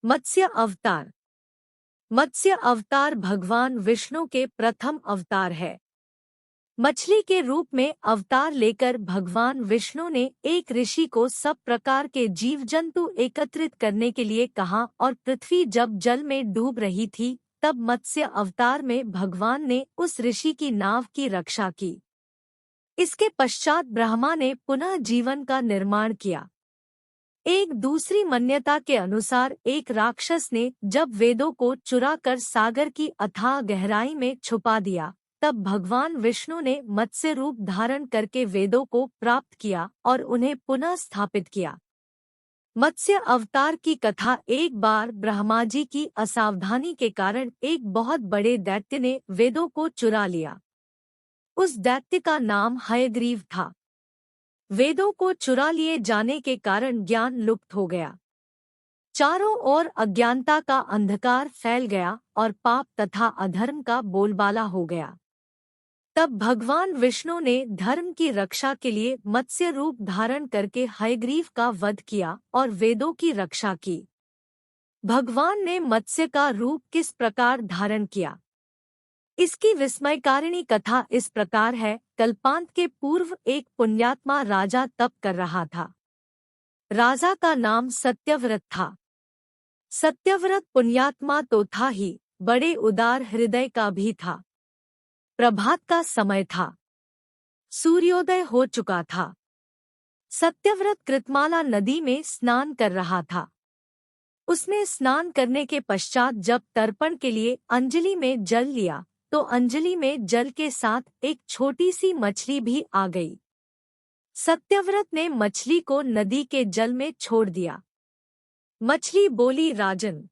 मत्स्य अवतार। मत्स्य अवतार भगवान विष्णु के प्रथम अवतार है। मछली के रूप में अवतार लेकर भगवान विष्णु ने एक ऋषि को सब प्रकार के जीव जंतु एकत्रित करने के लिए कहा और पृथ्वी जब जल में डूब रही थी तब मत्स्य अवतार में भगवान ने उस ऋषि की नाव की रक्षा की। इसके पश्चात ब्रह्मा ने पुनः जीवन का निर्माण किया। एक दूसरी मान्यता के अनुसार एक राक्षस ने जब वेदों को चुराकर सागर की अथाह गहराई में छुपा दिया तब भगवान विष्णु ने मत्स्य रूप धारण करके वेदों को प्राप्त किया और उन्हें पुनः स्थापित किया। मत्स्य अवतार की कथा। एक बार ब्रह्मा जी की असावधानी के कारण एक बहुत बड़े दैत्य ने वेदों को चुरा लिया। उस दैत्य का नाम हयग्रीव था। वेदों को चुरा लिए जाने के कारण ज्ञान लुप्त हो गया। चारों ओर अज्ञानता का अंधकार फैल गया और पाप तथा अधर्म का बोलबाला हो गया। तब भगवान विष्णु ने धर्म की रक्षा के लिए मत्स्य रूप धारण करके हयग्रीव का वध किया और वेदों की रक्षा की। भगवान ने मत्स्य का रूप किस प्रकार धारण किया, इसकी विस्मयकारिणी कथा इस प्रकार है। कल्पांत के पूर्व एक पुण्यात्मा राजा तप कर रहा था। राजा का नाम सत्यव्रत था। सत्यव्रत पुण्यात्मा तो था ही, बड़े उदार हृदय का भी था। प्रभात का समय था। सूर्योदय हो चुका था। सत्यव्रत कृतमाला नदी में स्नान कर रहा था। उसने स्नान करने के पश्चात जब तर्पण के लिए अंजलि में जल लिया तो अंजलि में जल के साथ एक छोटी सी मछली भी आ गई। सत्यव्रत ने मछली को नदी के जल में छोड़ दिया। मछली बोली, राजन,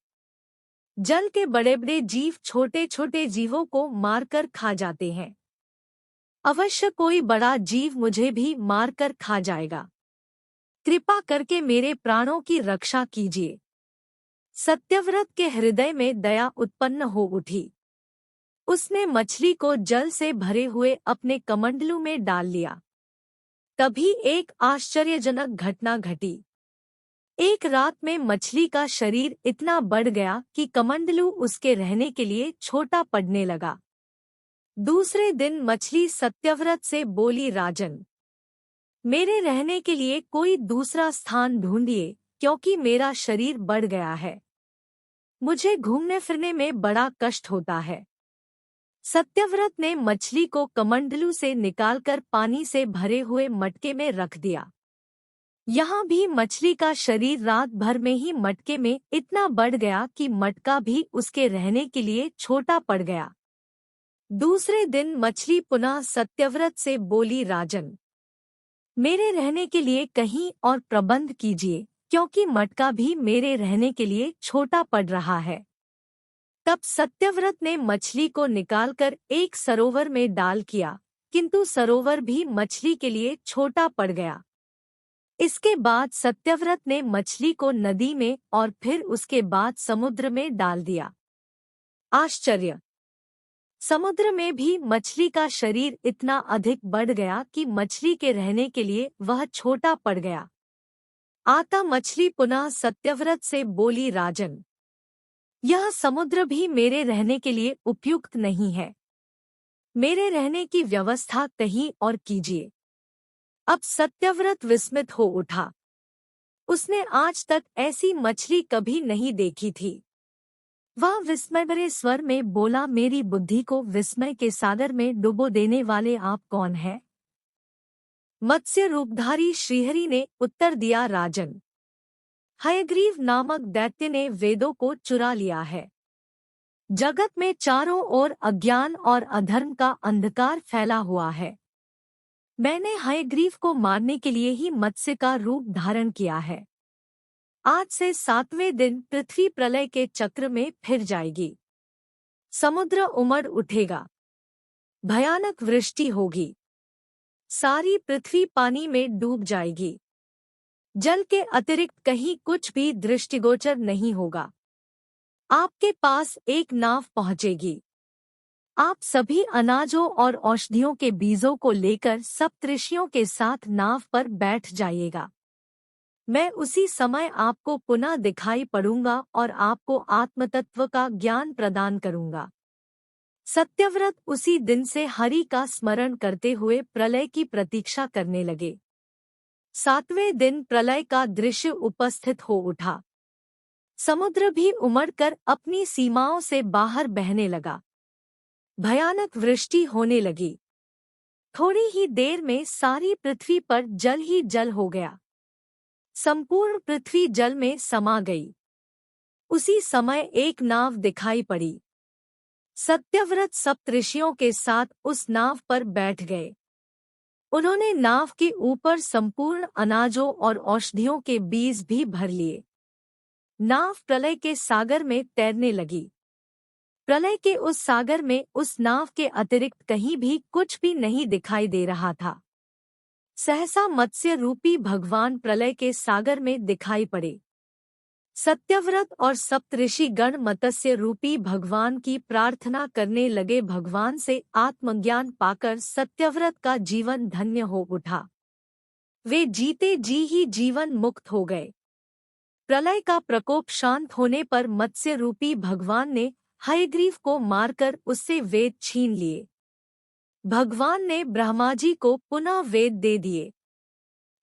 जल के बड़े बड़े जीव छोटे छोटे जीवों को मारकर खा जाते हैं। अवश्य कोई बड़ा जीव मुझे भी मारकर खा जाएगा। कृपा करके मेरे प्राणों की रक्षा कीजिए। सत्यव्रत के हृदय में दया उत्पन्न हो उठी। उसने मछली को जल से भरे हुए अपने कमंडलू में डाल लिया। तभी एक आश्चर्यजनक घटना घटी। एक रात में मछली का शरीर इतना बढ़ गया कि कमंडलू उसके रहने के लिए छोटा पड़ने लगा। दूसरे दिन मछली सत्यव्रत से बोली, राजन, मेरे रहने के लिए कोई दूसरा स्थान ढूंढिए, क्योंकि मेरा शरीर बढ़ गया है। मुझे घूमने फिरने में बड़ा कष्ट होता है। सत्यव्रत ने मछली को कमंडलू से निकालकर पानी से भरे हुए मटके में रख दिया। यहाँ भी मछली का शरीर रात भर में ही मटके में इतना बढ़ गया कि मटका भी उसके रहने के लिए छोटा पड़ गया। दूसरे दिन मछली पुनः सत्यव्रत से बोली, राजन, मेरे रहने के लिए कहीं और प्रबंध कीजिए, क्योंकि मटका भी मेरे रहने के लिए छोटा पड़ रहा है। तब सत्यव्रत ने मछली को निकालकर एक सरोवर में डाल किया, किंतु सरोवर भी मछली के लिए छोटा पड़ गया। इसके बाद सत्यव्रत ने मछली को नदी में और फिर उसके बाद समुद्र में डाल दिया। आश्चर्य! समुद्र में भी मछली का शरीर इतना अधिक बढ़ गया कि मछली के रहने के लिए वह छोटा पड़ गया। आता मछली पुनः सत्यव्रत से बोली, राजन, यह समुद्र भी मेरे रहने के लिए उपयुक्त नहीं है। मेरे रहने की व्यवस्था कहीं और कीजिए। अब सत्यव्रत विस्मित हो उठा। उसने आज तक ऐसी मछली कभी नहीं देखी थी। वह विस्मय भरे स्वर में बोला, मेरी बुद्धि को विस्मय के सागर में डुबो देने वाले आप कौन हैं? मत्स्य रूपधारी श्रीहरि ने उत्तर दिया, राजन, हयग्रीव नामक दैत्य ने वेदों को चुरा लिया है। जगत में चारों ओर अज्ञान और अधर्म का अंधकार फैला हुआ है। मैंने हयग्रीव को मारने के लिए ही मत्स्य का रूप धारण किया है। आज से 7वें दिन पृथ्वी प्रलय के चक्र में फिर जाएगी। समुद्र उमड़ उठेगा। भयानक वृष्टि होगी। सारी पृथ्वी पानी में डूब जाएगी। जल के अतिरिक्त कहीं कुछ भी दृष्टिगोचर नहीं होगा। आपके पास एक नाव पहुंचेगी। आप सभी अनाजों और औषधियों के बीजों को लेकर सप्तऋषियों के साथ नाव पर बैठ जाइएगा। मैं उसी समय आपको पुनः दिखाई पड़ूंगा और आपको आत्मतत्व का ज्ञान प्रदान करूंगा। सत्यव्रत उसी दिन से हरि का स्मरण करते हुए प्रलय की प्रतीक्षा करने लगे। 7वें दिन प्रलय का दृश्य उपस्थित हो उठा। समुद्र भी उमड़कर अपनी सीमाओं से बाहर बहने लगा। भयानक वृष्टि होने लगी। थोड़ी ही देर में सारी पृथ्वी पर जल ही जल हो गया। संपूर्ण पृथ्वी जल में समा गई। उसी समय एक नाव दिखाई पड़ी। सत्यव्रत सप्तऋषियों के साथ उस नाव पर बैठ गए। उन्होंने नाव के ऊपर संपूर्ण अनाजों और औषधियों के बीज भी भर लिए। नाव प्रलय के सागर में तैरने लगी। प्रलय के उस सागर में उस नाव के अतिरिक्त कहीं भी कुछ भी नहीं दिखाई दे रहा था। सहसा मत्स्य रूपी भगवान प्रलय के सागर में दिखाई पड़े। सत्यव्रत और सप्तऋषि गण मत्स्य रूपी भगवान की प्रार्थना करने लगे। भगवान से आत्मज्ञान पाकर सत्यव्रत का जीवन धन्य हो उठा। वे जीते जी ही जीवन मुक्त हो गए। प्रलय का प्रकोप शांत होने पर मत्स्य रूपी भगवान ने हयग्रीव को मारकर उससे वेद छीन लिए। भगवान ने ब्रह्माजी को पुनः वेद दे दिए।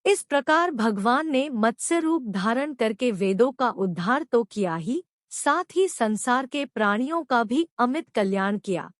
इस प्रकार भगवान ने मत्स्य रूप धारण करके वेदों का उद्धार तो किया ही, साथ ही संसार के प्राणियों का भी अमित कल्याण किया।